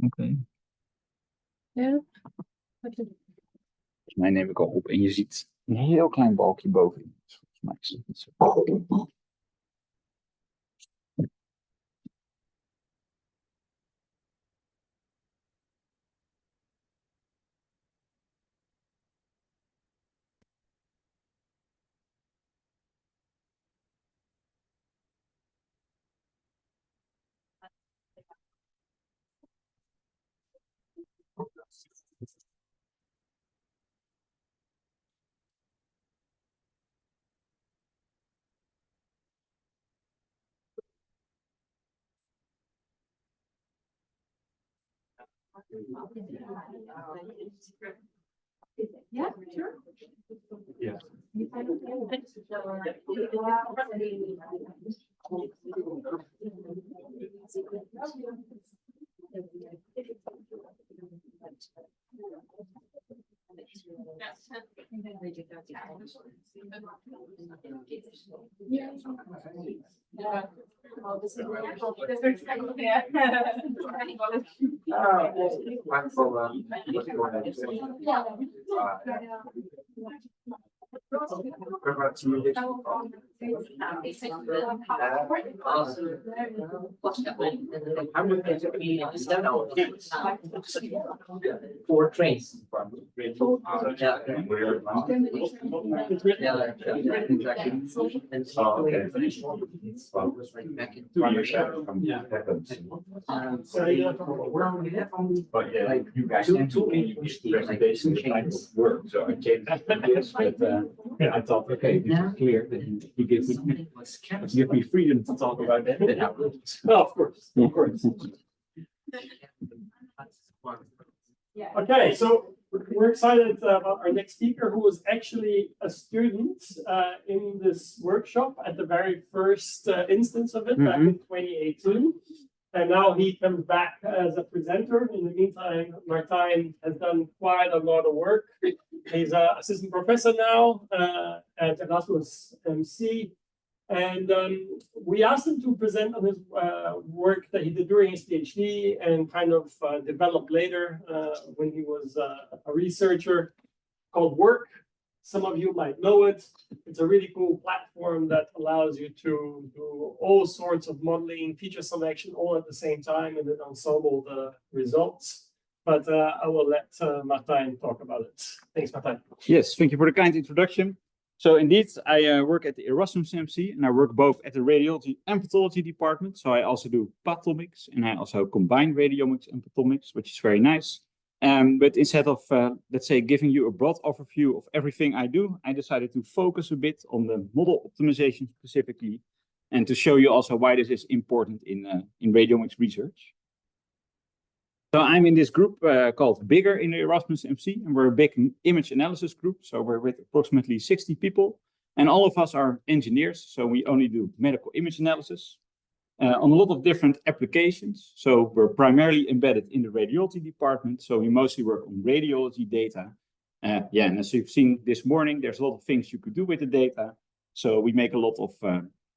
Oké. Ja. Volgens mij neem ik al op en je ziet een heel klein balkje bovenin. Dus volgens mij is het niet zo. Yeah, sure. Yeah. Four trains. But yeah, you guys can do presentation type of work, so I came to this, but yeah, I thought, okay, this is clear that you give me freedom to talk about that. Then I will. Well, of course. Okay, so we're excited about our next speaker, who was actually a student in this workshop at the very first instance of it back in 2018. And now he comes back as a presenter. In the meantime, Martijn has done quite a lot of work. He's an assistant professor now at Erasmus MC. And we asked him to present on his work that he did during his PhD and kind of developed later when he was a researcher, called WORC. Some of you might know it. It's a really cool platform that allows you to do all sorts of modeling, feature selection, all at the same time, and then ensemble the results. But I will let Martijn talk about it. Thanks, Martijn. Yes, thank you for the kind introduction. So indeed, I work at the Erasmus MC, and I work both at the radiology and pathology department. So I also do pathomics, and I also combine radiomics and pathomics, which is very nice. But instead of, let's say, giving you a broad overview of everything I do, I decided to focus a bit on the model optimization specifically, and to show you also why this is important in radiomics research. So I'm in this group called Bigger in the Erasmus MC, and we're a big image analysis group. So we're with approximately 60 people, and all of us are engineers. So we only do medical image analysis on a lot of different applications. So we're primarily embedded in the radiology department. So we mostly work on radiology data. Yeah, and as you've seen this morning, there's a lot of things you could do with the data. So we make a lot of,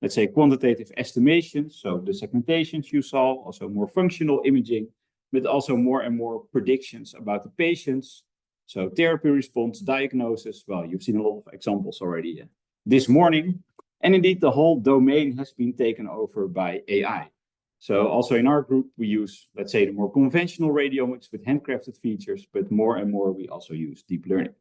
let's say, quantitative estimations. So the segmentations you saw, also more functional imaging, but also more and more predictions about the patients. So therapy response, diagnosis, well, you've seen a lot of examples already this morning. And indeed, the whole domain has been taken over by AI. So also in our group, we use, let's say, the more conventional radiomics with handcrafted features, but more and more we also use deep learning.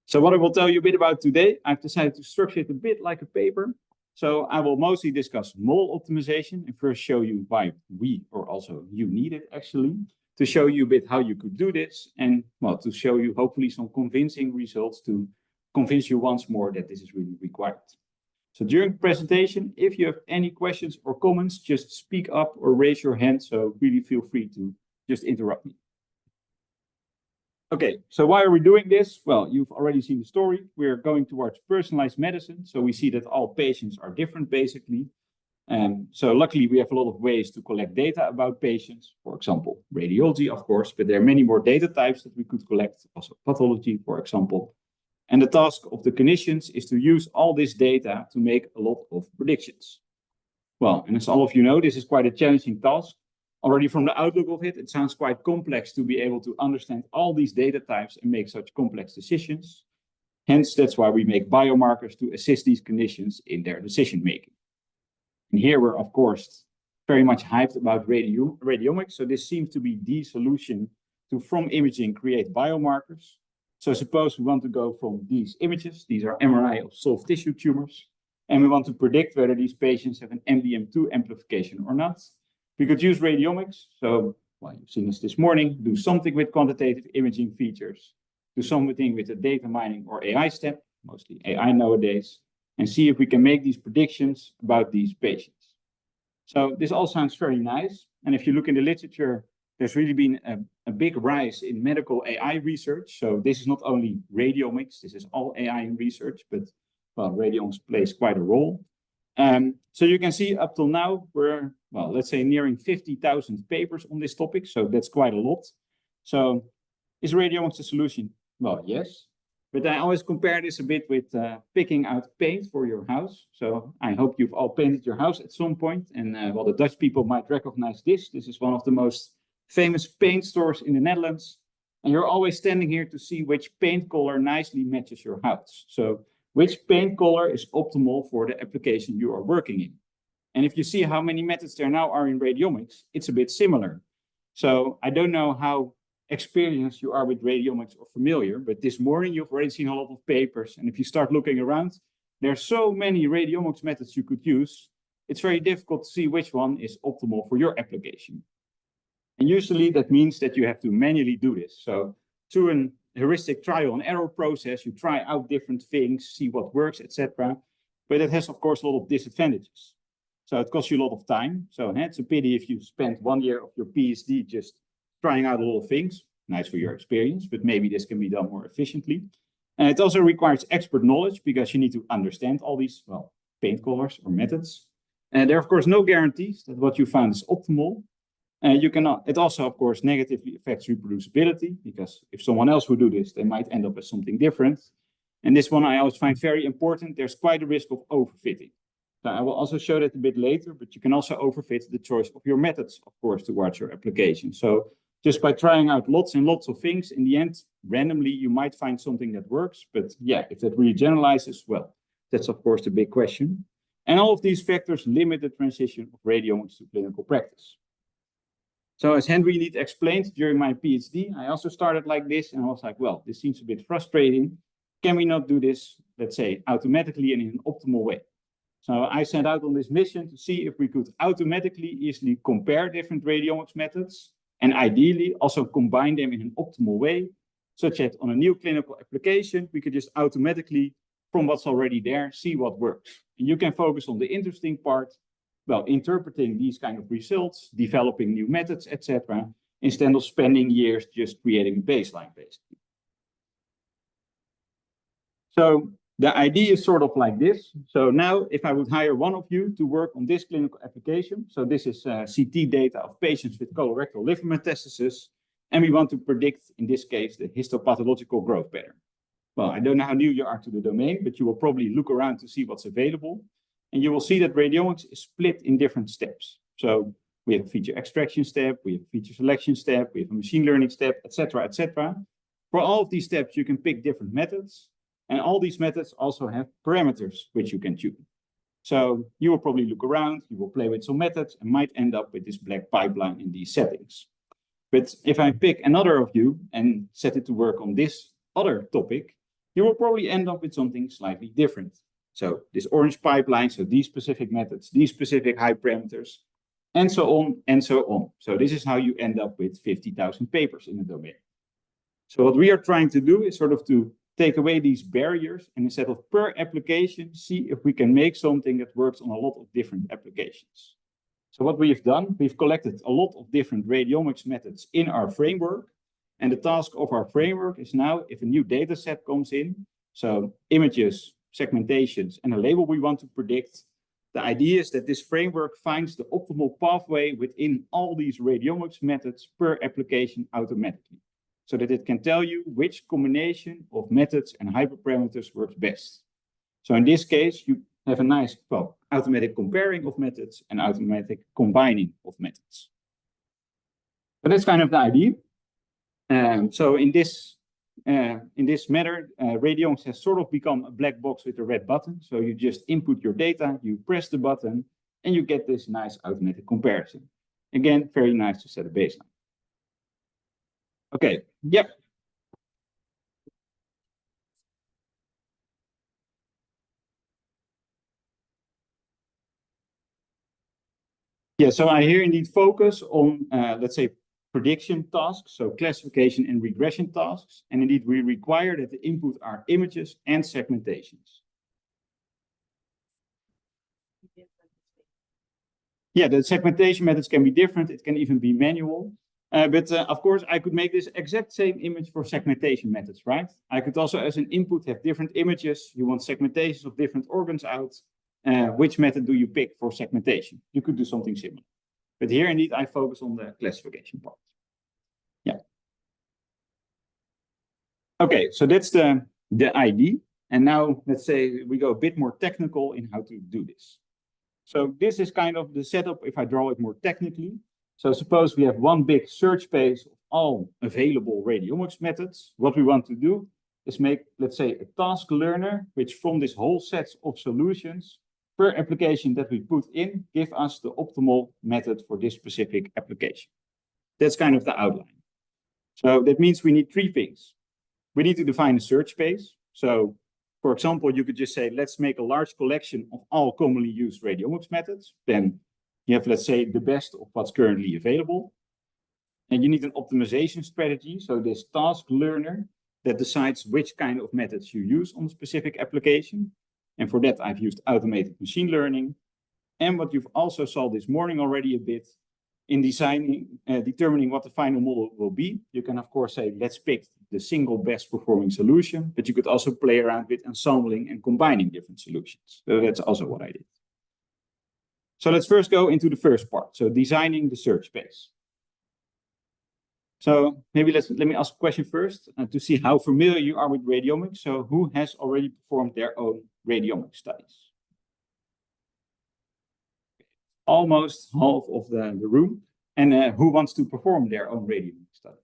So what I will tell you a bit about today, I've decided to structure it a bit like a paper. So I will mostly discuss model optimization and first show you why we, or also you, need it actually, to show you a bit how you could do this, and well, to show you hopefully some convincing results to convince you once more that this is really required. So during the presentation, if you have any questions or comments, just speak up or raise your hand. So really feel free to just interrupt me. Okay, so why are we doing this? Well, you've already seen the story. We're going towards personalized medicine. So we see that all patients are different, basically. So luckily, we have a lot of ways to collect data about patients. For example, radiology, of course, but there are many more data types that we could collect. Also pathology, for example. And the task of the clinicians is to use all this data to make a lot of predictions. Well, and as all of you know, this is quite a challenging task. already from the outlook of it, it sounds quite complex to be able to understand all these data types and make such complex decisions. Hence, that's why we make biomarkers to assist these clinicians in their decision making. And here we're, of course, very much hyped about radiomics. So this seems to be the solution to, from imaging, create biomarkers. So suppose we want to go from these images, these are MRI of soft tissue tumors, and we want to predict whether these patients have an MDM2 amplification or not. We could use radiomics. So, well, you've seen this morning, do something with quantitative imaging features, do something with the data mining or AI step, mostly AI nowadays, and see if we can make these predictions about these patients. So this all sounds very nice. And if you look in the literature, there's really been a big rise in medical AI research. So this is not only radiomics, this is all AI research, but well, radiomics plays quite a role. So you can see up till now, we're, well, let's say nearing 50,000 papers on this topic. So that's quite a lot. So is radiomics a solution? Well, yes. But I always compare this a bit with picking out paint for your house. So I hope you've all painted your house at some point. And well, the Dutch people might recognize this. This is one of the most famous paint stores in the Netherlands. And you're always standing here to see which paint color nicely matches your house. So which paint color is optimal for the application you are working in. And if you see how many methods there now are in radiomics, it's a bit similar. So I don't know how experienced you are with radiomics or familiar, but this morning you've already seen a lot of papers. And if you start looking around, there are so many radiomics methods you could use. It's very difficult to see which one is optimal for your application. And usually that means that you have to manually do this. So through an heuristic trial and error process, you try out different things, see what works, etc. But it has, of course, a lot of disadvantages. So it costs you a lot of time. So it's a pity if you spend 1 year of your PhD just trying out a lot of things. Nice for your experience, but maybe this can be done more efficiently. And it also requires expert knowledge because you need to understand all these, well, paint colors or methods. And there are, of course, no guarantees that what you found is optimal. You cannot. It also, of course, negatively affects reproducibility because if someone else would do this, they might end up as something different. And this one I always find very important. There's quite a risk of overfitting. So I will also show that a bit later, but you can also overfit the choice of your methods, of course, towards your application. So just by trying out lots and lots of things, in the end, randomly, you might find something that works. But yeah, if that really generalizes, well, that's, of course, the big question. And all of these factors limit the transition of radiomics to clinical practice. So as Henry Neat explained during my PhD, I also started like this and I was like, well, this seems a bit frustrating. Can we not do this, let's say, automatically and in an optimal way? So I set out on this mission to see if we could automatically easily compare different radiomics methods and ideally also combine them in an optimal way, such that on a new clinical application, we could just automatically, from what's already there, see what works. And you can focus on the interesting part, well, interpreting these kind of results, developing new methods, etc., instead of spending years just creating a baseline, basically. So the idea is sort of like this. So now if I would hire one of you to work on this clinical application, so this is CT data of patients with colorectal liver metastasis, and we want to predict, in this case, the histopathological growth pattern. Well, I don't know how new you are to the domain, but you will probably look around to see what's available. And you will see that radiomics is split in different steps. So we have a feature extraction step, we have a feature selection step, we have a machine learning step, etc., etc. For all of these steps, you can pick different methods. And all these methods also have parameters which you can tune. So you will probably look around, you will play with some methods and might end up with this black pipeline in these settings. But if I pick another of you and set it to work on this other topic, you will probably end up with something slightly different. So this orange pipeline, so these specific methods, these specific high parameters, and so on and so on. So this is how you end up with 50,000 papers in the domain. So what we are trying to do is sort of to take away these barriers and instead of per application, see if we can make something that works on a lot of different applications. So what we have done, we've collected a lot of different radiomics methods in our framework. And the task of our framework is now, if a new data set comes in, so images, segmentations, and a label we want to predict, the idea is that this framework finds the optimal pathway within all these radiomics methods per application automatically, so that it can tell you which combination of methods and hyperparameters works best. So in this case, you have a nice, well, automatic comparing of methods and automatic combining of methods. But that's kind of the idea. So in this matter, radiomics has sort of become a black box with a red button. So you just input your data, you press the button, and you get this nice automated comparison. Again, very nice to set a baseline. Okay, yep. Yeah, so I here indeed focus on, let's say, prediction tasks, so classification and regression tasks. And indeed, we require that the input are images and segmentations. Yeah, the segmentation methods can be different. It can even be manual. But of course, I could make this exact same image for segmentation methods, right? I could also, as an input, have different images. You want segmentations of different organs out. Which method do you pick for segmentation? You could do something similar. But here, indeed, I focus on the classification part. Yeah. Okay, so that's the ID. And now, let's say we go a bit more technical in how to do this. So this is kind of the setup if I draw it more technically. So suppose we have one big search space of all available radiomics methods. What we want to do is make, let's say, a task learner, which from this whole set of solutions per application that we put in, give us the optimal method for this specific application. That's kind of the outline. So that means we need three things. We need to define a search space. So for example, you could just say, let's make a large collection of all commonly used radiomics methods. Then you have, let's say, the best of what's currently available. And you need an optimization strategy. So this task learner that decides which kind of methods you use on a specific application. And for that, I've used automated machine learning. And what you've also saw this morning already a bit in determining what the final model will be. You can, of course, say, let's pick the single best performing solution, but you could also play around with ensembling and combining different solutions. So that's also what I did. So let's first go into the first part. So designing the search space. So maybe let me ask a question first to see how familiar you are with radiomics. So who has already performed their own radiomics studies? Almost half of the room. And who wants to perform their own radiomics studies?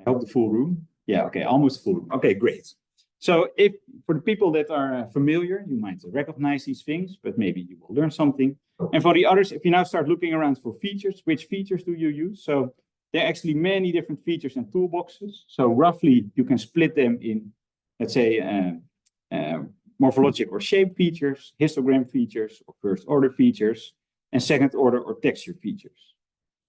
I hope the full room. Yeah, okay, almost full room. Okay, great. So if for the people that are familiar, you might recognize these things, but maybe you will learn something. And for the others, if you now start looking around for features, which features do you use? So there are actually many different features and toolboxes. So roughly, you can split them in, let's say, morphologic or shape features, histogram features, or first order features, and second order or texture features.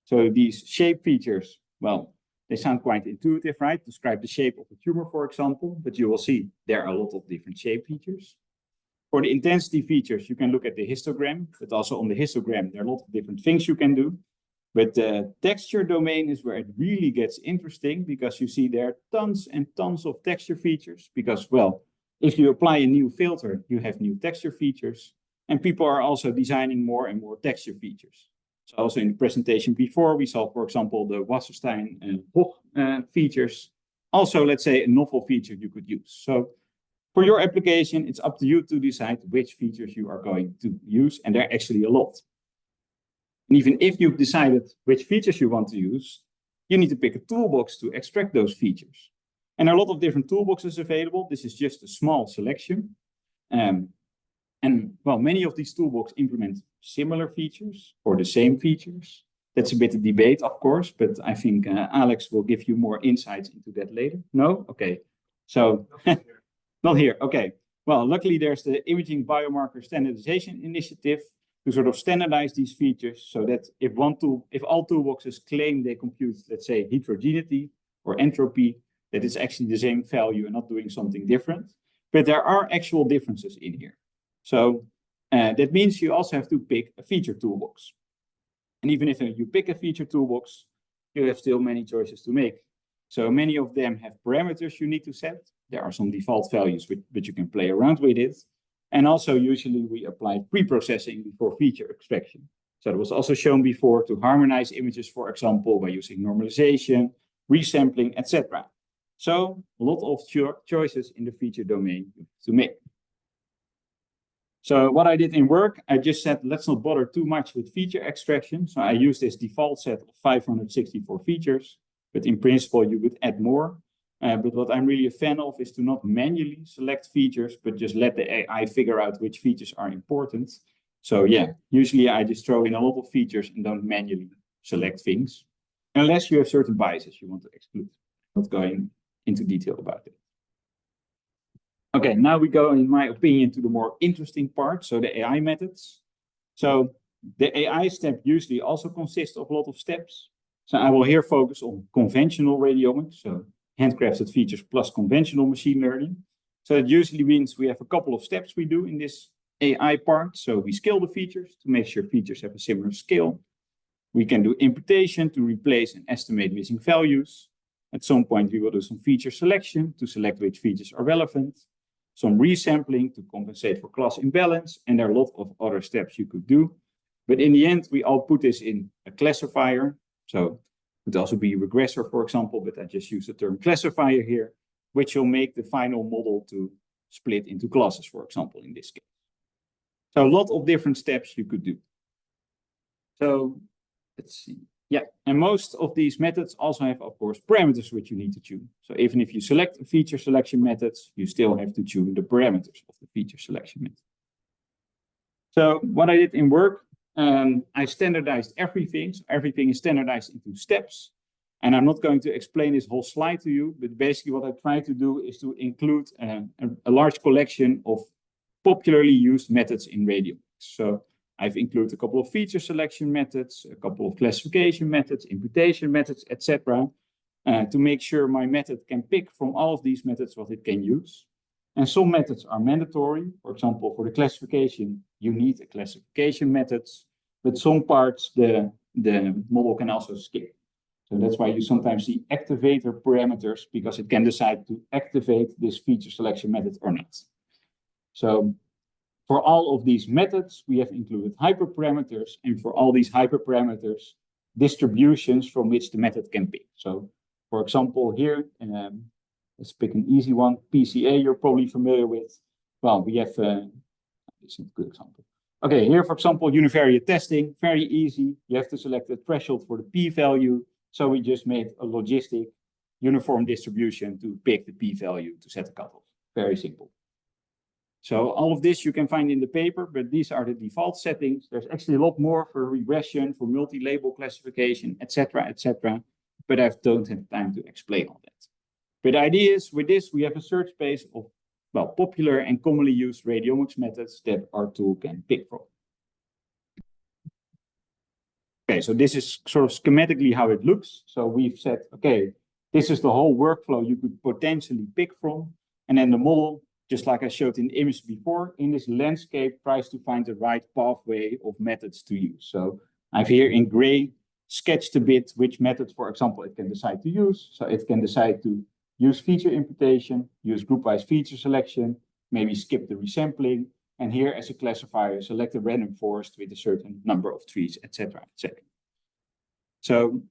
So these shape features, well, they sound quite intuitive, right? Describe the shape of a tumor, for example, but you will see there are a lot of different shape features. For the intensity features, you can look at the histogram, but also on the histogram, there are a lot of different things you can do. But the texture domain is where it really gets interesting because you see there are tons and tons of texture features because, well, if you apply a new filter, you have new texture features, and people are also designing more and more texture features. So also in the presentation before, we saw, for example, the Wasserstein and Hoch features. Also, let's say, a novel feature you could use. So for your application, it's up to you to decide which features you are going to use, and there are actually a lot. And even if you've decided which features you want to use, you need to pick a toolbox to extract those features. And there are a lot of different toolboxes available. This is just a small selection. And well, many of these toolboxes implement similar features or the same features. That's a bit of debate, of course, but I think Alex will give you more insights into that later. No? Okay. So, not here. Okay. Well, luckily there's the Imaging Biomarker Standardization Initiative to sort of standardize these features so that if all toolboxes claim they compute, let's say, heterogeneity or entropy, that it's actually the same value and not doing something different. But there are actual differences in here. So that means you also have to pick a feature toolbox. And even if you pick a feature toolbox, you have still many choices to make. So many of them have parameters you need to set. There are some default values which you can play around with it. And also usually we apply pre-processing before feature extraction. So it was also shown before to harmonize images, for example, by using normalization, resampling, etc. So a lot of choices in the feature domain to make. So what I did in work, I just said, let's not bother too much with feature extraction. So I used this default set of 564 features, but in principle, you could add more. But what I'm really a fan of is to not manually select features, but just let the AI figure out which features are important. So yeah, usually I just throw in a lot of features and don't manually select things, unless you have certain biases you want to exclude. Not going into detail about it. Okay, now we go, in my opinion, to the more interesting part, so the AI methods. So the AI step usually also consists of a lot of steps. So I will here focus on conventional radiomics, so handcrafted features plus conventional machine learning. So it usually means we have a couple of steps we do in this AI part. So we scale the features to make sure features have a similar scale. We can do imputation to replace and estimate missing values. At some point, we will do some feature selection to select which features are relevant. Some resampling to compensate for class imbalance, and there are a lot of other steps you could do. But in the end, we all put this in a classifier. So it could also be a regressor, for example, but I just use the term classifier here, which will make the final model to split into classes, for example, in this case. So a lot of different steps you could do. So let's see. Yeah, and most of these methods also have, of course, parameters which you need to tune. So even if you select a feature selection methods, you still have to tune the parameters of the feature selection method. So what I did in work, I standardized everything. So everything is standardized into steps. And I'm not going to explain this whole slide to you, but basically what I try to do is to include a large collection of popularly used methods in radiomics. So I've included a couple of feature selection methods, a couple of classification methods, imputation methods, etc., to make sure my method can pick from all of these methods what it can use. And some methods are mandatory. For example, for the classification, you need a classification methods, but some parts the model can also skip. So that's why you sometimes see activator parameters, because it can decide to activate this feature selection method or not. So for all of these methods, we have included hyperparameters, and for all these hyperparameters, distributions from which the method can pick. So, for example, here, let's pick an easy one. PCA, you're probably familiar with. Well, we have, this is a good example. Okay, here, for example, univariate testing, very easy. You have to select a threshold for the p-value. So we just made a logistic uniform distribution to pick the p-value to set the cutoff. Very simple. So all of this you can find in the paper, but these are the default settings. There's actually a lot more for regression, for multi-label classification, etc., etc. But I don't have time to explain all that. But the idea is, with this, we have a search space of, well, popular and commonly used radiomics methods that our tool can pick from. Okay, so this is sort of schematically how it looks. So we've said, okay, this is the whole workflow you could potentially pick from. And then the model, just like I showed in the image before, in this landscape tries to find the right pathway of methods to use. So I've here in gray sketched a bit which methods, for example, it can decide to use. So it can decide to use feature imputation, use group-wise feature selection, maybe skip the resampling, and here as a classifier, select a random forest with a certain number of trees, etc., etc. So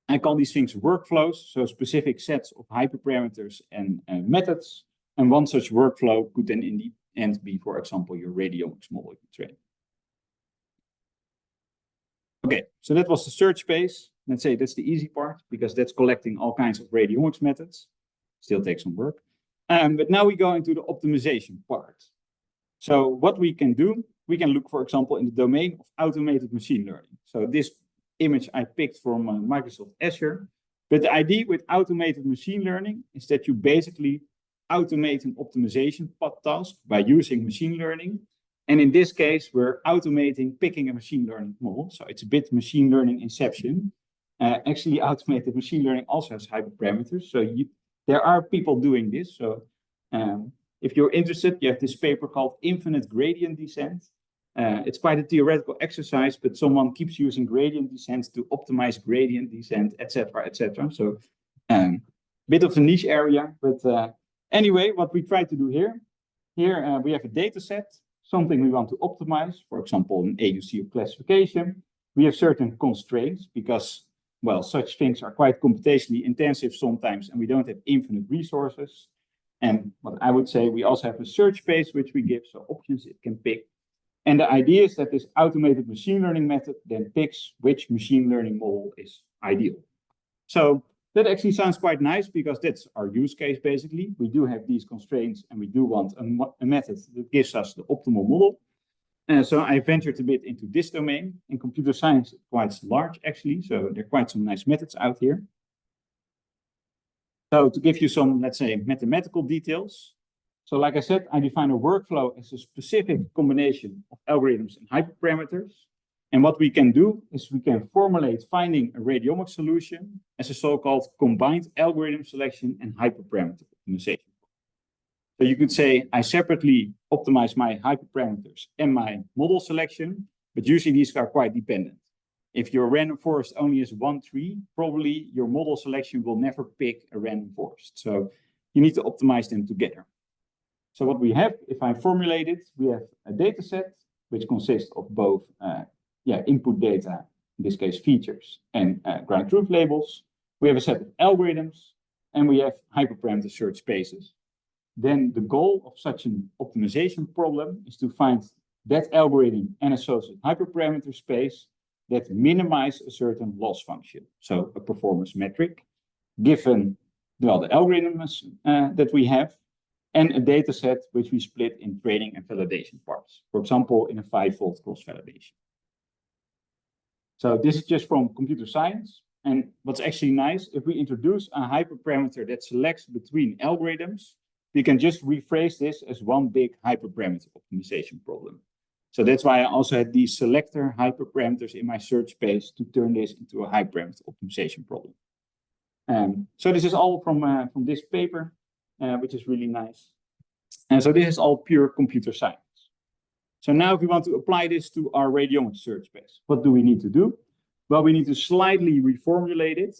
I call these things workflows, so specific sets of hyperparameters and methods. And one such workflow could then in the end be, for example, your radiomics model you train. Okay, so that was the search space. Let's say that's the easy part, because that's collecting all kinds of radiomics methods. Still takes some work. But now we go into the optimization part. So what we can do, we can look, for example, in the domain of automated machine learning. So this image I picked from Microsoft Azure. But the idea with automated machine learning is that you basically automate an optimization task by using machine learning. And in this case, we're automating picking a machine learning model. So it's a bit machine learning inception. Actually, automated machine learning also has hyperparameters. So there are people doing this. So if you're interested, you have this paper called Infinite Gradient Descent. It's quite a theoretical exercise, but someone keeps using gradient descent to optimize gradient descent, etc., etc. So bit of a niche area, but anyway, what we try to do here we have a data set, something we want to optimize, for example, an AUC of classification. We have certain constraints because, well, such things are quite computationally intensive sometimes, and we don't have infinite resources. And what I would say, we also have a search space which we give, so options it can pick. And the idea is that this automated machine learning method then picks which machine learning model is ideal. So that actually sounds quite nice because that's our use case basically. We do have these constraints and we do want a method that gives us the optimal model. So I ventured a bit into this domain. In computer science, it's quite large actually, so there are quite some nice methods out here. So to give you some, let's say, mathematical details. So like I said, I define a workflow as a specific combination of algorithms and hyperparameters. And what we can do is we can formulate finding a radiomics solution as a so-called combined algorithm selection and hyperparameter optimization. So you could say I separately optimize my hyperparameters and my model selection, but usually these are quite dependent. If your random forest only has one tree, probably your model selection will never pick a random forest. So you need to optimize them together. So what we have, if I formulate it, we have a data set which consists of both input data, in this case features, and ground truth labels. We have a set of algorithms, and we have hyperparameter search spaces. Then the goal of such an optimization problem is to find that algorithm and associated hyperparameter space that minimize a certain loss function, so a performance metric, given the algorithms that we have, and a data set which we split in training and validation parts, for example, in a 5-fold cross-validation. So this is just from computer science. And what's actually nice, if we introduce a hyperparameter that selects between algorithms, we can just rephrase this as one big hyperparameter optimization problem. So that's why I also had these selector hyperparameters in my search space to turn this into a hyperparameter optimization problem. So this is all from this paper, which is really nice. And so this is all pure computer science. So now if we want to apply this to our radiomics search space, what do we need to do? Well, we need to slightly reformulate it,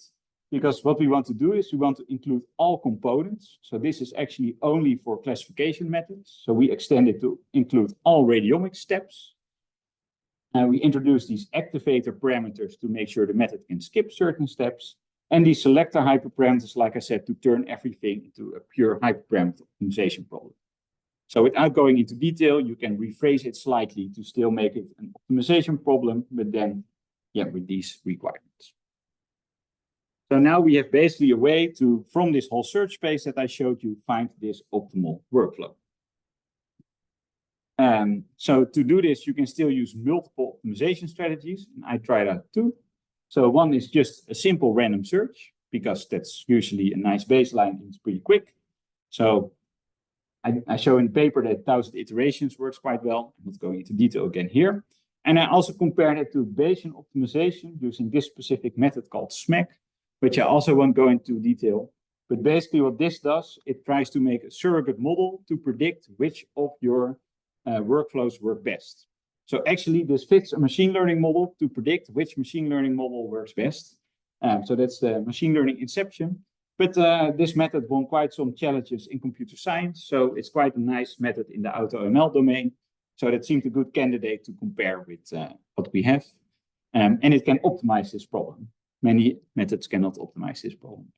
because what we want to do is we want to include all components. So this is actually only for classification methods. So we extend it to include all radiomics steps. And we introduce these activator parameters to make sure the method can skip certain steps. And these selector hyperparameters, like I said, to turn everything into a pure hyperparameter optimization problem. So without going into detail, you can rephrase it slightly to still make it an optimization problem, but then, with these requirements. So now we have basically a way to, from this whole search space that I showed you, find this optimal workflow. So to do this, you can still use multiple optimization strategies, and I tried out two. So one is just a simple random search, because that's usually a nice baseline and it's pretty quick. So I show in the paper that 1,000 iterations works quite well. I'm not going into detail again here. And I also compared it to Bayesian optimization using this specific method called SMAC, which I also won't go into detail. But basically what this does, it tries to make a surrogate model to predict which of your workflows work best. So actually this fits a machine learning model to predict which machine learning model works best. So that's the machine learning inception. But this method won quite some challenges in computer science. So it's quite a nice method in the AutoML domain. So that seemed a good candidate to compare with what we have. And it can optimize this problem. Many methods cannot optimize this problem.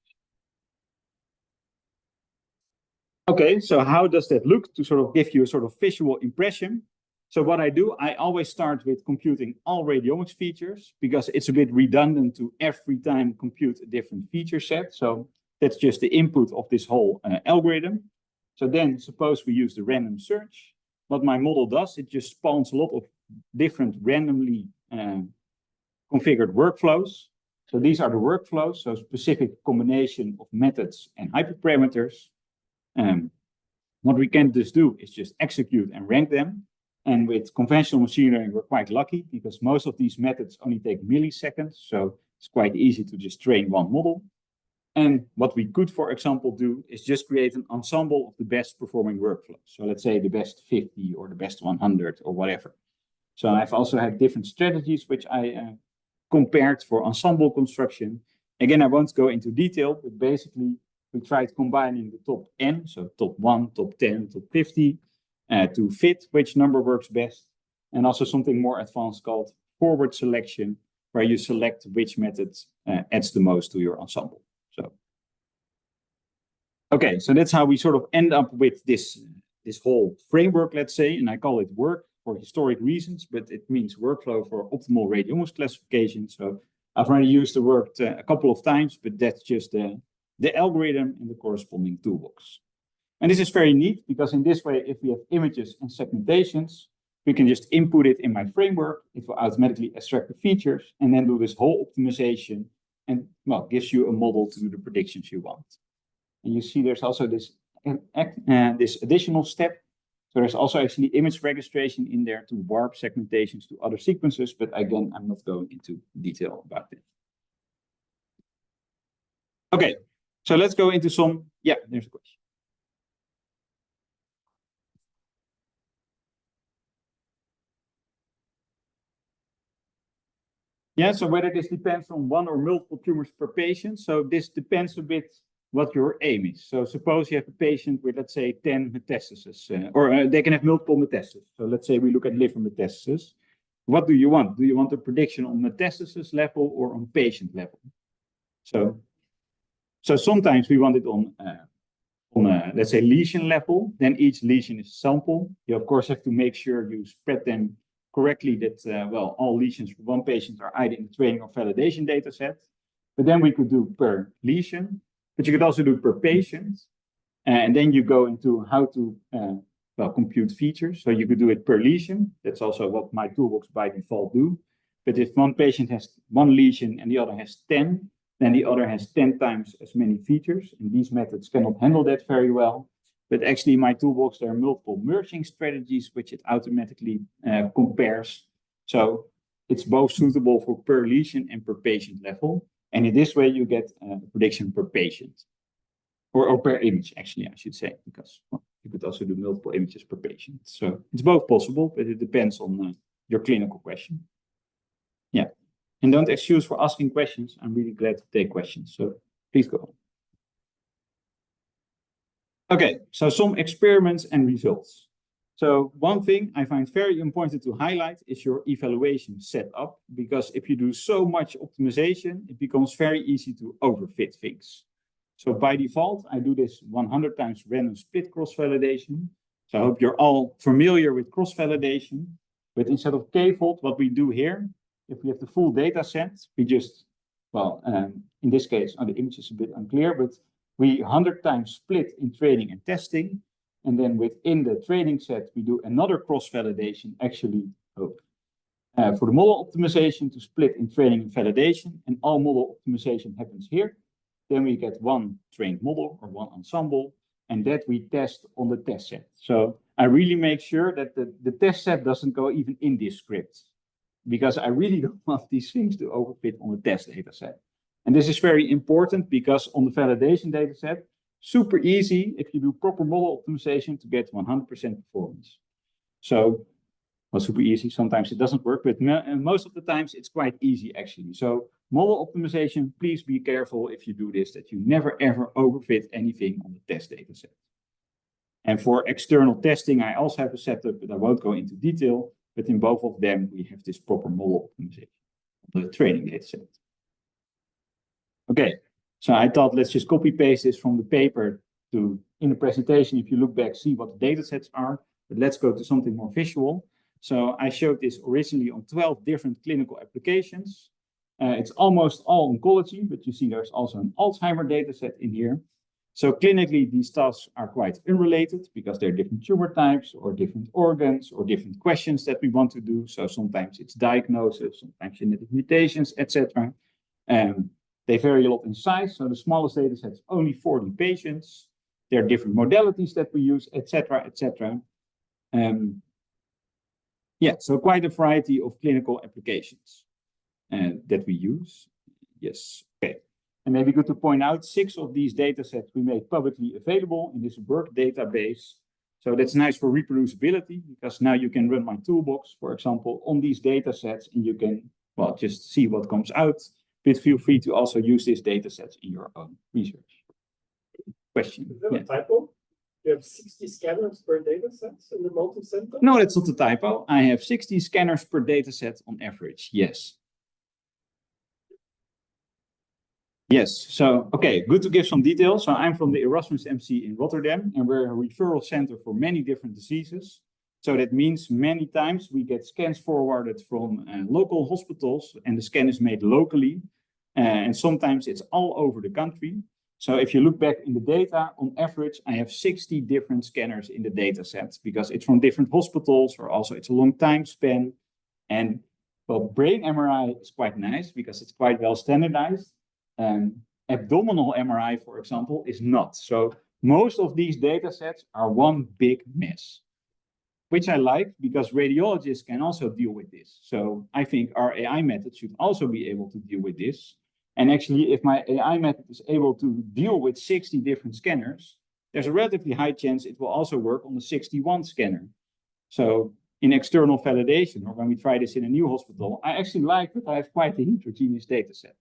Okay, so how does that look to sort of give you a sort of visual impression? So what I do, I always start with computing all radiomics features, because it's a bit redundant to every time compute a different feature set. So that's just the input of this whole algorithm. So then suppose we use the random search. What my model does, it just spawns a lot of different randomly configured workflows. So these are the workflows, so specific combination of methods and hyperparameters. What we can just do is just execute and rank them. And with conventional machine learning, we're quite lucky because most of these methods only take milliseconds. So it's quite easy to just train one model. And what we could, for example, do is just create an ensemble of the best performing workflows. So let's say the best 50 or the best 100 or whatever. So I've also had different strategies which I compared for ensemble construction. Again, I won't go into detail, but basically we tried combining the top n, so top 1, top 10, top 50, to fit which number works best. And also something more advanced called forward selection, where you select which method adds the most to your ensemble. So, Okay, so that's how we sort of end up with this whole framework, let's say, and I call it work for historic reasons, but it means workflow for optimal radiomics classification. So I've already used the word a couple of times, but that's just the algorithm and the corresponding toolbox. And this is very neat because in this way, if we have images and segmentations, we can just input it in my framework. It will automatically extract the features and then do this whole optimization and, well, gives you a model to do the predictions you want. And you see there's also this additional step. So there's also actually image registration in there to warp segmentations to other sequences, but again, I'm not going into detail about it. Okay, so let's go into some, yeah, there's a question. Yeah, so whether this depends on one or multiple tumors per patient. So this depends a bit what your aim is. So suppose you have a patient with, let's say, 10 metastases, or they can have multiple metastases. So let's say we look at liver metastasis. What do you want? Do you want a prediction on metastasis level or on patient level? So sometimes we want it on let's say, lesion level. Then each lesion is a sample. You, of course, have to make sure you spread them correctly that, well, all lesions for one patient are either in the training or validation data set. But then we could do per lesion, but you could also do per patient. And then you go into how to, well, compute features. So you could do it per lesion. That's also what my toolbox by default do. But if one patient has one lesion and the other has 10, then the other has 10 times as many features. And these methods cannot handle that very well. But actually, in my toolbox, there are multiple merging strategies, which it automatically compares. So it's both suitable for per lesion and per patient level. And in this way, you get a prediction per patient. Or per image, actually, I should say, because well, you could also do multiple images per patient. So it's both possible, but it depends on your clinical question. Yeah. And don't excuse for asking questions. I'm really glad to take questions. So please go on. Okay, so some experiments and results. So one thing I find very important to highlight is your evaluation setup, because if you do so much optimization, it becomes very easy to overfit things. So by default, I do this 100 times random split cross-validation. So I hope you're all familiar with cross-validation, but instead of k-fold, what we do here, if we have the full data set, we just, well, in this case, the image is a bit unclear, but we 100 times split in training and testing. And then within the training set, we do another cross-validation, actually, for the model optimization to split in training and validation. And all model optimization happens here. Then we get one trained model or one ensemble, and that we test on the test set. So I really make sure that the test set doesn't go even in this script, because I really don't want these things to overfit on the test data set. And this is very important because on the validation data set, super easy if you do proper model optimization to get 100% performance. So, well, super easy. Sometimes it doesn't work, but most of the times it's quite easy actually. So model optimization, please be careful if you do this, that you never ever overfit anything on the test data set. And for external testing, I also have a setup, but I won't go into detail. But in both of them, we have this proper model optimization on the training data set. Okay, so I thought let's just copy paste this from the paper to, in the presentation, if you look back, see what the data sets are. But let's go to something more visual. So I showed this originally on 12 different clinical applications. It's almost all oncology, but you see there's also an Alzheimer data set in here. So clinically, these tasks are quite unrelated because they're different tumor types or different organs or different questions that we want to do. So sometimes it's diagnosis, sometimes genetic mutations, etc. They vary a lot in size. So the smallest data set is only 40 patients. There are different modalities that we use, etc., etc. Yeah, so quite a variety of clinical applications that we use. Yes, okay. And maybe good to point out, 6 of these data sets we made publicly available in this work database. So that's nice for reproducibility, because now you can run my toolbox, for example, on these data sets, and you can, well, just see what comes out. But feel free to also use these data sets in your own research. Question? Is that a typo? You have 60 scanners per data set in the multi-center? No, that's not a typo. I have 60 scanners per data set on average, yes. Yes, so, okay, good to give some details. So I'm from the Erasmus MC in Rotterdam, and we're a referral center for many different diseases. So that means many times we get scans forwarded from local hospitals, and the scan is made locally. And sometimes it's all over the country. So if you look back in the data, on average, I have 60 different scanners in the data set because it's from different hospitals, or also it's a long time span. And well, brain MRI is quite nice because it's quite well standardized. Abdominal MRI, for example, is not. So most of these data sets are one big mess, which I like because radiologists can also deal with this. So I think our AI method should also be able to deal with this. And actually, if my AI method is able to deal with 60 different scanners, there's a relatively high chance it will also work on the 61 scanner. So in external validation, or when we try this in a new hospital, I actually like that I have quite a heterogeneous data set.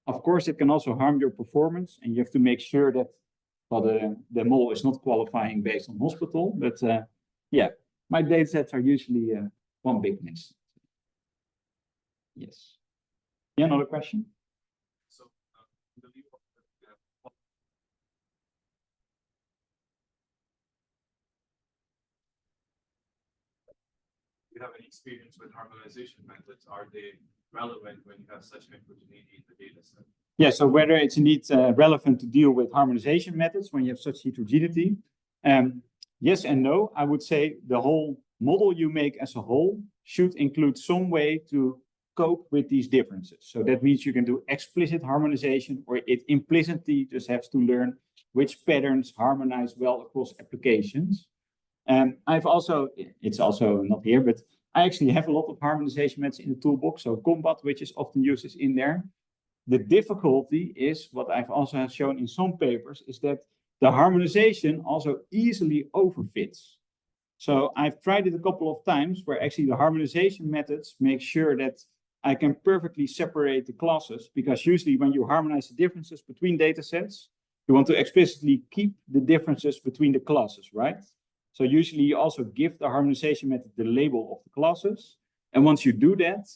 Of course, it can also harm your performance, and you have to make sure that, well, the model is not qualifying based on hospital. But yeah, my data sets are usually one big mess. Yes. Yeah, another question? So, the view of you have any experience with harmonization methods? Are they relevant when you have such heterogeneity in the data set? Yeah, so whether it's indeed relevant to deal with harmonization methods when you have such heterogeneity, yes and no. I would say the whole model you make as a whole should include some way to cope with these differences. So that means you can do explicit harmonization, or it implicitly just has to learn which patterns harmonize well across applications. I've also, it's also not here, but I actually have a lot of harmonization methods in the toolbox. So Combat, which is often used, is in there. The difficulty is, what I've also shown in some papers, is that the harmonization also easily overfits. So I've tried it a couple of times where actually the harmonization methods make sure that I can perfectly separate the classes, because usually when you harmonize the differences between data sets, you want to explicitly keep the differences between the classes, right? So usually you also give the harmonization method the label of the classes. And once you do that,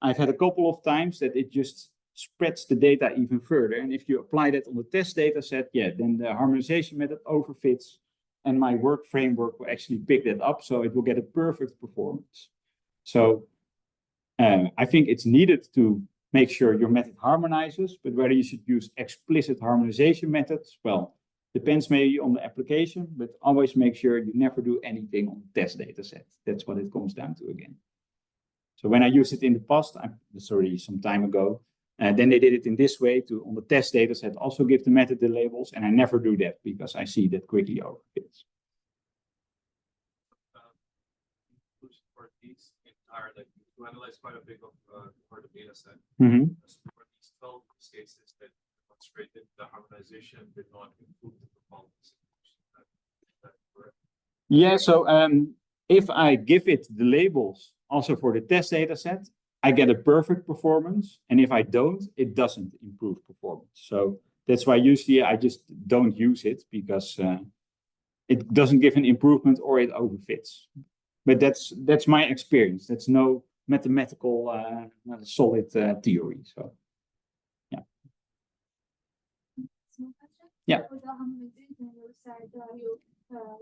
I've had a couple of times that it just spreads the data even further. And if you apply that on the test data set, yeah, then the harmonization method overfits, and my work framework will actually pick that up. So it will get a perfect performance. So I think it's needed to make sure your method harmonizes, but whether you should use explicit harmonization methods, well, depends maybe on the application, but always make sure you never do anything on the test data set. That's what it comes down to again. So when I used it in the past, sorry, some time ago, then they did it in this way to, on the test data set, also give the method the labels, and I never do that because I see that quickly overfits. For these entire, like, to analyze quite a big of part of data set. Mm-hmm. For these 12 use cases that demonstrated the harmonization did not improve the performance. Yeah, so if I give it the labels also for the test data set, I get a perfect performance. And if I don't, it doesn't improve performance. So that's why usually I just don't use it, because it doesn't give an improvement or it overfits. But that's my experience. That's no mathematical solid theory. So yeah. Small question. Yeah. With the harmonization, you said you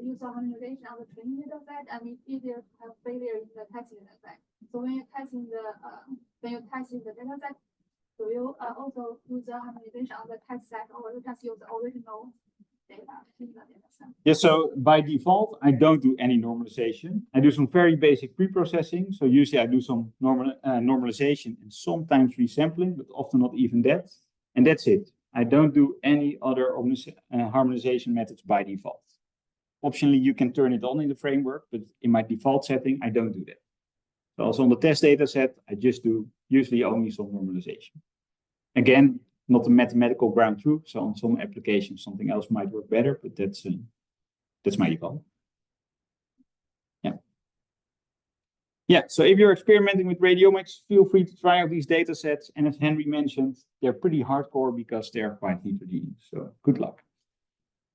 use the harmonization on the training data set, and it's easier to have failure in the testing data set. So when you're testing the data set, do you also use the harmonization on the test set, or you just use the original data in the data set? Yeah, so by default, I don't do any normalization. I do some very basic pre-processing. So usually I do some normalization and sometimes resampling, but often not even that. And that's it. I don't do any other harmonization methods by default. Optionally, you can turn it on in the framework, but in my default setting, I don't do that. So also on the test data set, I just do usually only some normalization. Again, not a mathematical ground truth. So on some applications, something else might work better, but that's my default. Yeah. Yeah, so if you're experimenting with radiomics, feel free to try out these data sets. And as Henry mentioned, they're pretty hardcore because they're quite heterogeneous. So good luck.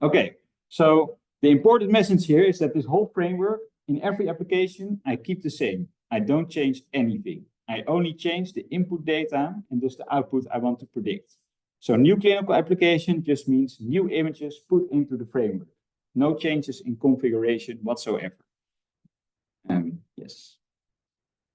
Okay, so the important message here is that this whole framework, in every application, I keep the same. I don't change anything. I only change the input data and thus the output I want to predict. So new clinical application just means new images put into the framework. No changes in configuration whatsoever. Yes.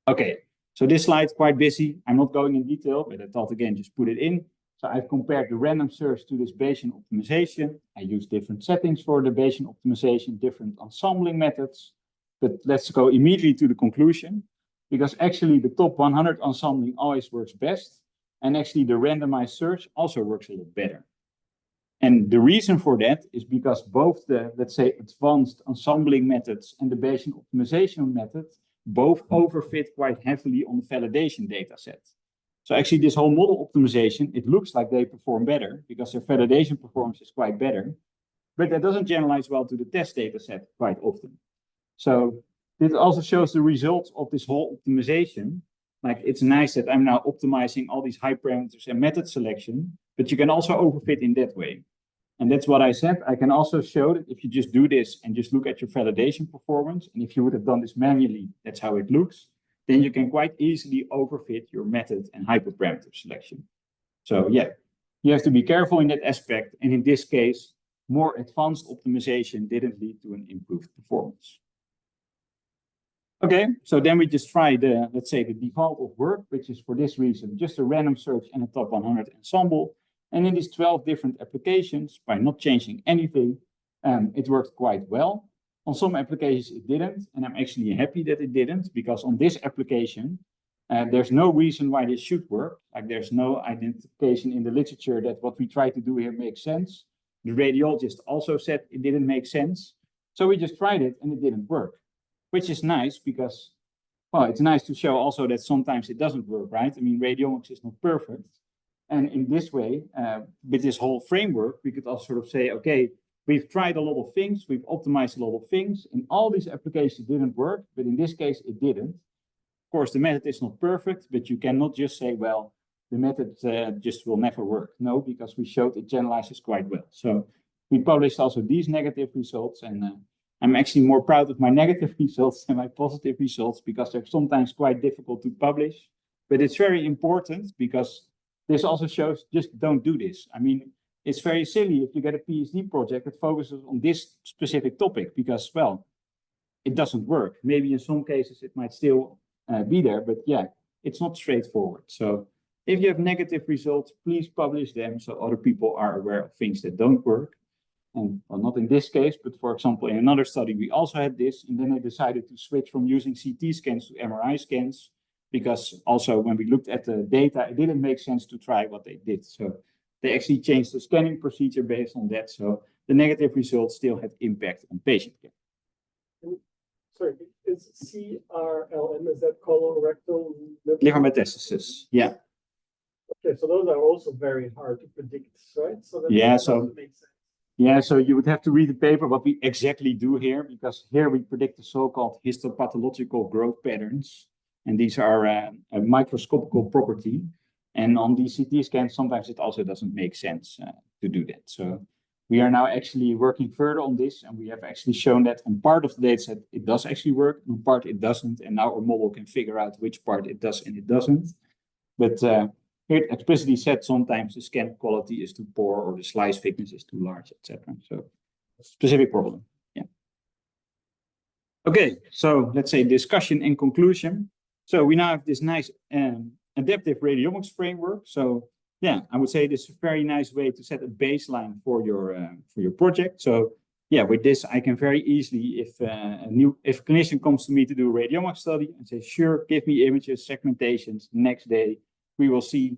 Okay, so this slide quite busy. I'm not going in detail, but I thought again, just put it in. So I've compared the random search to this Bayesian optimization. I use different settings for the Bayesian optimization, different ensembling methods. But let's go immediately to the conclusion, because actually the top 100 ensembling always works best. And actually the randomized search also works a lot better. And the reason for that is because both the, let's say, advanced ensembling methods and the Bayesian optimization method both overfit quite heavily on the validation data set. So actually this whole model optimization, it looks like they perform better because their validation performance is quite better, but that doesn't generalize well to the test data set quite often. So this also shows the results of this whole optimization. Like it's nice that I'm now optimizing all these high parameters and method selection, but you can also overfit in that way. And that's what I said. I can also show that if you just do this and just look at your validation performance, and if you would have done this manually, that's how it looks, then you can quite easily overfit your method and hyperparameter selection. So yeah, you have to be careful in that aspect. And in this case, more advanced optimization didn't lead to an improved performance. Okay, so then we just try the, let's say, the default of work, which is for this reason, just a random search and a top 100 ensemble. And in these 12 different applications, by not changing anything, it worked quite well. On some applications, it didn't. And I'm actually happy that it didn't, because on this application, there's no reason why this should work. Like there's no identification in the literature that what we try to do here makes sense. The radiologist also said it didn't make sense. So we just tried it and it didn't work, which is nice because, well, it's nice to show also that sometimes it doesn't work, right? I mean, radiomics is not perfect. And in this way, with this whole framework, we could also sort of say, okay, we've tried a lot of things, we've optimized a lot of things. In all these applications, it didn't work, but in this case, it didn't. Of course, the method is not perfect, but you cannot just say, well, the method just will never work. No, because we showed it generalizes quite well. So we published also these negative results, and I'm actually more proud of my negative results than my positive results, because they're sometimes quite difficult to publish. But it's very important because this also shows just don't do this. I mean, it's very silly if you get a PhD project that focuses on this specific topic because, well, it doesn't work. Maybe in some cases it might still be there, but yeah, it's not straightforward. So if you have negative results, please publish them so other people are aware of things that don't work. And well, not in this case, but for example, in another study, we also had this, and then they decided to switch from using CT scans to MRI scans, because also when we looked at the data, it didn't make sense to try what they did. So they actually changed the scanning procedure based on that. So the negative results still had impact on patient care. Sorry, is CRLM, is that colorectal liver metastasis? Yeah. Okay, so those are also very hard to predict, right? So that yeah, doesn't make sense. Yeah, so you would have to read the paper, what we exactly do here, because here we predict the so-called histopathological growth patterns. And these are a microscopical property. And on these CT scans, sometimes it also doesn't make sense to do that. So we are now actually working further on this, and we have actually shown that on part of the data set, it does actually work, on part it doesn't. And now our model can figure out which part it does and it doesn't. But here it explicitly said sometimes the scan quality is too poor or the slice thickness is too large, etc. So specific problem. Yeah. Okay, so let's say discussion and conclusion. So we now have this nice adaptive radiomics framework. So yeah, I would say this is a very nice way to set a baseline for your project. So yeah, with this I can very easily, if a clinician comes to me to do a radiomics study and say, sure, give me images, segmentations. The next day we will see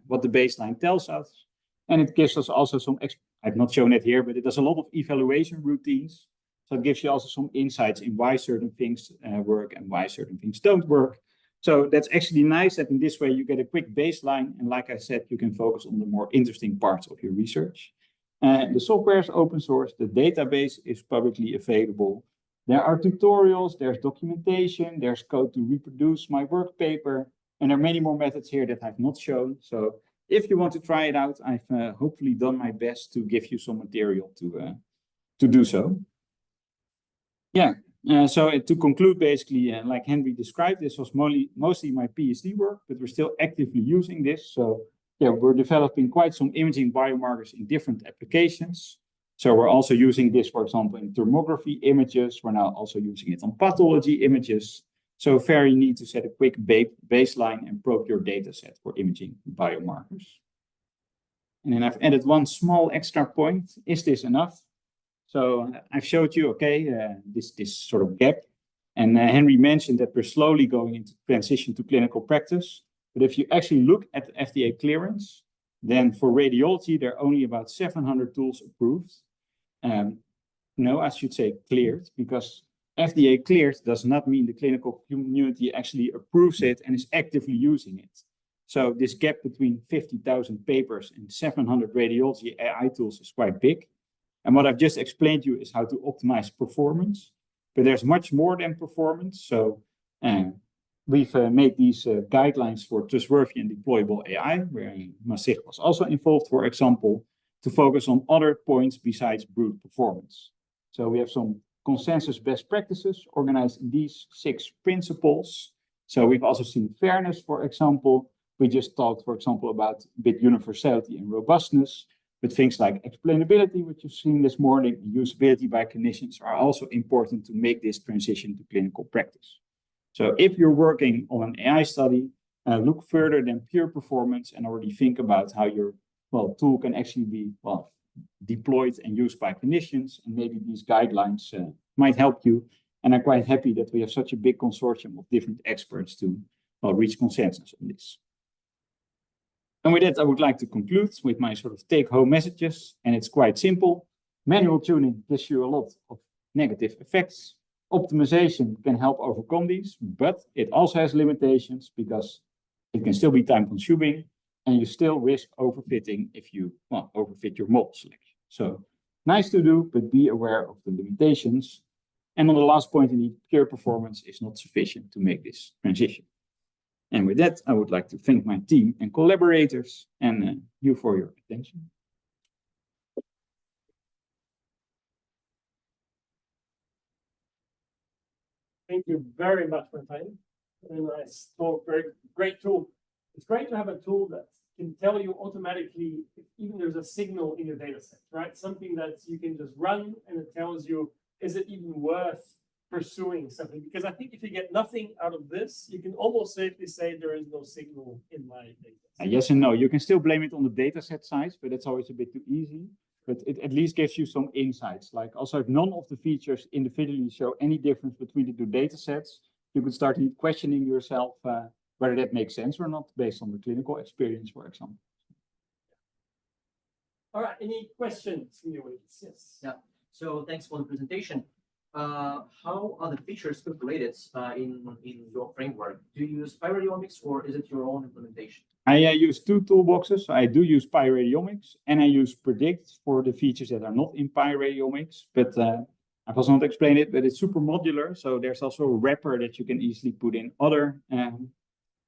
what the baseline tells us, and it gives us also some. I've not shown it here, but it does a lot of evaluation routines. So it gives you also some insights in why certain things work and why certain things don't work. So that's actually nice that in this way you get a quick baseline. And like I said, you can focus on the more interesting parts of your research. The software is open source. The database is publicly available. There are tutorials, there's documentation, there's code to reproduce my work paper. And there are many more methods here that I've not shown. So if you want to try it out, I've hopefully done my best to give you some material to do so. Yeah. So to conclude, basically, like Henry described, this was mostly my PhD work, but we're still actively using this. So yeah, we're developing quite some imaging biomarkers in different applications. So we're also using this, for example, in thermography images. We're now also using it on pathology images. So very neat to set a quick baseline and probe your data set for imaging biomarkers. And then I've added one small extra point. Is this enough? So I've showed you, okay, this sort of gap. And Henry mentioned that we're slowly going into transition to clinical practice. But if you actually look at the FDA clearance, then for radiology, there are only about 700 tools approved. No, I should say cleared, because FDA cleared does not mean the clinical community actually approves it and is actively using it. So this gap between 50,000 papers and 700 radiology AI tools is quite big. And what I've just explained to you is how to optimize performance. But there's much more than performance. So we've made these guidelines for trustworthy and deployable AI, where Maastricht was also involved, for example, to focus on other points besides brute performance. So we have some consensus best practices organized in these 6 principles. So we've also seen fairness, for example. We just talked, for example, about bit universality and robustness. But things like explainability, which you've seen this morning, and usability by clinicians are also important to make this transition to clinical practice. So if you're working on an AI study, look further than pure performance and already think about how your tool can actually be deployed and used by clinicians. And maybe these guidelines might help you. And I'm quite happy that we have such a big consortium of different experts to reach consensus on this. And with that, I would like to conclude with my sort of take-home messages. And it's quite simple. Manual tuning gives you a lot of negative effects. Optimization can help overcome these, but it also has limitations because it can still be time-consuming, and you still risk overfitting if you overfit your model selection. So nice to do, but be aware of the limitations. And on the last point, indeed, pure performance is not sufficient to make this transition. And with that, I would like to thank my team and collaborators and you for your attention. Thank you very much, Martijn. Very nice talk, very great tool. It's great to have a tool that can tell you automatically if even there's a signal in your data set, right? Something that you can just run and it tells you, is it even worth pursuing something? Because I think if you get nothing out of this, you can almost safely say there is no signal in my data. Yes and no. You can still blame it on the data set size, but that's always a bit too easy. But it at least gives you some insights. Like also if none of the features individually show any difference between the 2 data sets, you could start questioning yourself whether that makes sense or not based on the clinical experience, for example. All right, any questions from the audience? Yes. Yeah, so thanks for the presentation. How are the features calculated in your framework? Do you use Radiomics or is it your own implementation? I use 2 toolboxes. So I do use Radiomics and I use Predict for the features that are not in Radiomics. But I've also not explained it, but it's super modular. So there's also a wrapper that you can easily put in other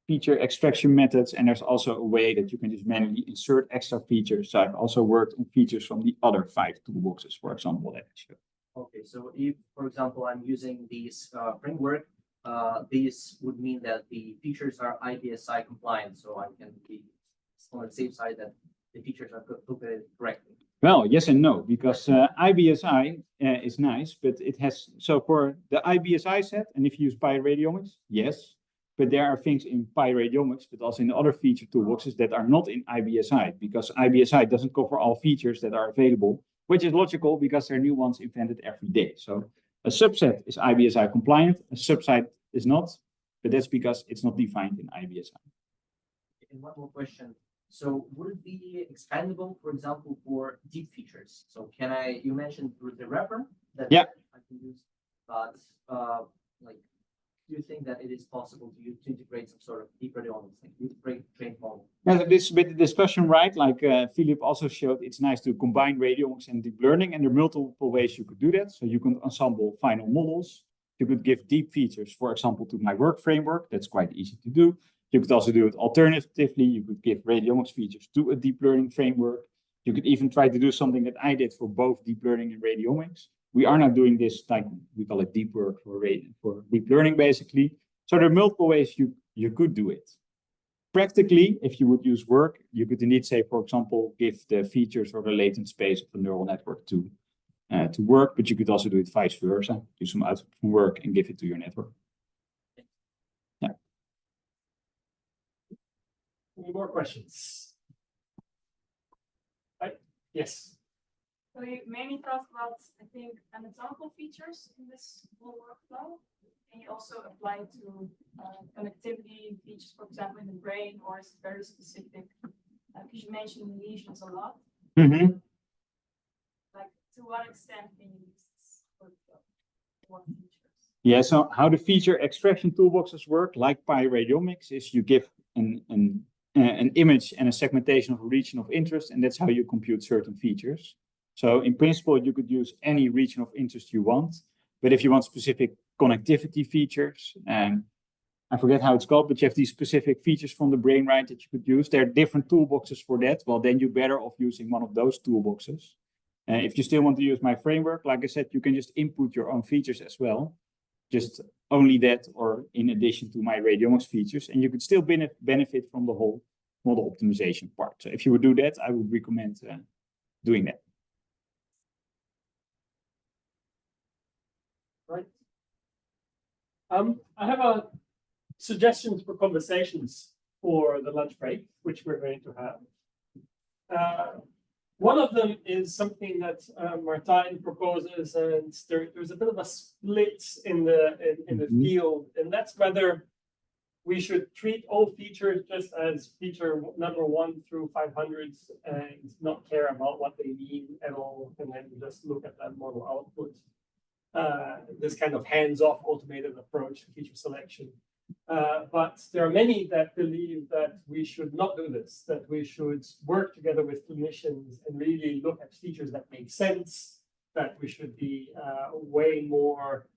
feature extraction methods. And there's also a way that you can just manually insert extra features. So I've also worked on features from the other 5 toolboxes, for example, that I showed. Okay, so if, for example, I'm using this framework, this would mean that the features are IBSI compliant, so I can be on the safe side that the features are calculated correctly. Well, yes and no, because IBSI is nice, but it has, so for the IBSI set, and if you use Radiomics, yes, but there are things in Radiomics, but also in the other feature toolboxes that are not in IBSI, because IBSI doesn't cover all features that are available, which is logical because there are new ones invented every day. So a subset is IBSI compliant, a subset is not, but that's because it's not defined in IBSI. And one more question. So would it be expandable, for example, for deep features? So can I, you mentioned the wrapper that I can use, but like, do you think that it is possible to integrate some sort of deep radiomics, like integrate trained model? Yeah, this bit of discussion, right? Like Philip also showed, it's nice to combine radiomics and deep learning, and there are multiple ways you could do that. So you can ensemble final models. You could give deep features, for example, to my work framework. That's quite easy to do. You could also do it alternatively. You could give radiomics features to a deep learning framework. You could even try to do something that I did for both deep learning and radiomics. We are now doing this, like we call it deep work for deep learning, basically. So there are multiple ways you could do it. practically, if you would use work, you could indeed say, for example, give the features or the latent space of the neural network to work, but you could also do it vice versa. Do some output from work and give it to your network. Yeah. Any more questions? Right? Yes. So you mainly talked about, I think, anatomical features in this whole workflow. Can you also apply to connectivity features, for example, in the brain, or is it very specific? Because you mentioned lesions a lot. Mm-hmm. Like, to what extent can you use this workflow for features? Yeah, so how the feature extraction toolboxes work, like by Radiomics, is you give an image and a segmentation of a region of interest, and that's how you compute certain features. So in principle, you could use any region of interest you want, but if you want specific connectivity features, I forget how it's called, but you have these specific features from the brain, right, that you could use. There are different toolboxes for that. Well, then you're better off using one of those toolboxes. If you still want to use my framework, like I said, you can just input your own features as well. Just only that, or in addition to my Radiomics features, and you could still benefit from the whole model optimization part. So if you would do that, I would recommend doing that. Right. I have a suggestions for conversations for the lunch break, which we're going to have. One of them is something that Martijn proposes, and there's a bit of a split in the field, and that's whether we should treat all features just as feature number 1 through 500 and not care about what they mean at all, and then just look at that model output. This kind of hands-off automated approach to feature selection. But there are many that believe that we should not do this, that we should work together with clinicians and really look at features that make sense, that we should be way more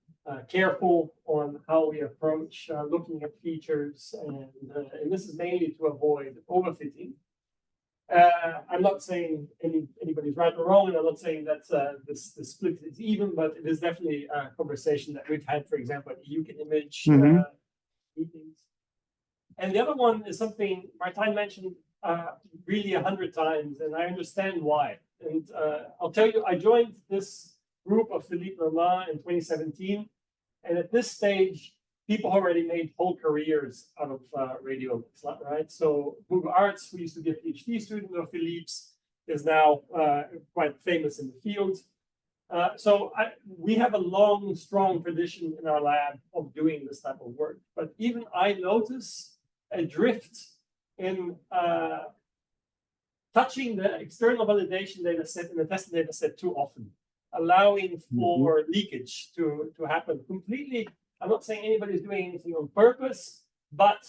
careful on how we approach looking at features. And this is mainly to avoid overfitting. I'm not saying anybody's right or wrong, and I'm not saying that this split is even, but it is definitely a conversation that we've had, for example, at AI4Image meetings. And the other one is something Martijn mentioned really 100 times, and I understand why. And I'll tell you, I joined this group of Philippe Lerma in 2017, and at this stage, people already made whole careers out of radiomics, right? So Google Arts, who used to be a PhD student of Philippe's, is now quite famous in the field. So we have a long, strong tradition in our lab of doing this type of work. But even I notice a drift in touching the external validation data set and the testing data set too often, allowing for leakage to happen completely. I'm not saying anybody's doing anything on purpose, but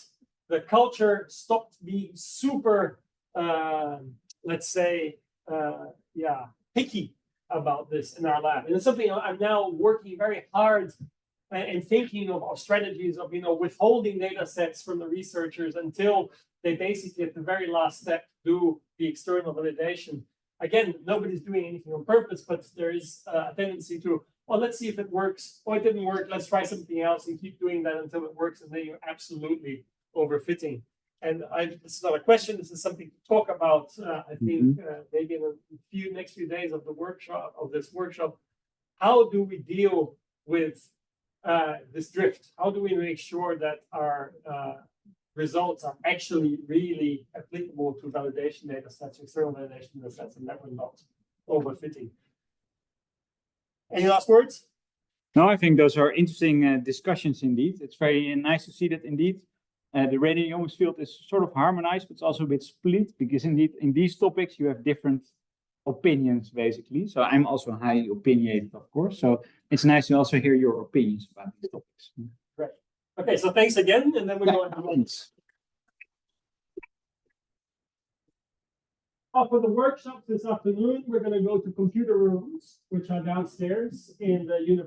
the culture stopped being super, let's say, picky about this in our lab. And it's something I'm now working very hard and thinking of strategies of, withholding data sets from the researchers until they basically at the very last step do the external validation. Again, nobody's doing anything on purpose, but there is a tendency to, well, let's see if it works. Oh, it didn't work. Let's try something else and keep doing that until it works. And then you're absolutely overfitting. And this is not a question. This is something to talk about. I think maybe in the next few days of this workshop. How do we deal with this drift? How do we make sure that our results are actually really applicable to validation data sets, external validation data sets, and that we're not overfitting? Any last words? No, I think those are interesting discussions indeed. It's very nice to see that indeed. The radiomics field is sort of harmonized, but it's also a bit split because indeed in these topics you have different opinions basically. So I'm also highly opinionated, of course. So it's nice to also hear your opinions about these topics. Right. Okay, so thanks again, and then we go into lunch. For the workshops this afternoon, we're going to go to computer rooms, which are downstairs in the university.